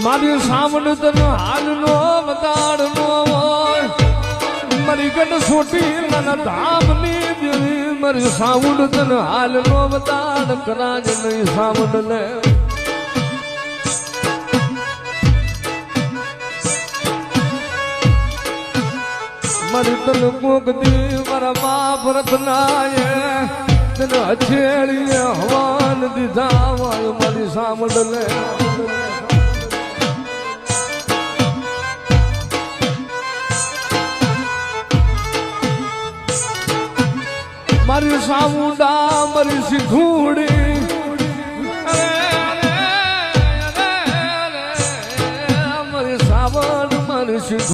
મારી સામણ તન હાલ નો બતાડ નો મારી ગઢ સોટી ના ધામ ની દેવી મારી સામણ તન હાલ નો બતાડ કરાજ નહીં સામણ લે મારી તન કોક દી મારા બાપ રતનાય તન અછેડી હવાન દીધા મારી સામણ લે મારી સામુંડા મારી સિંધુડી મારી સાવણ મારી સિંધુ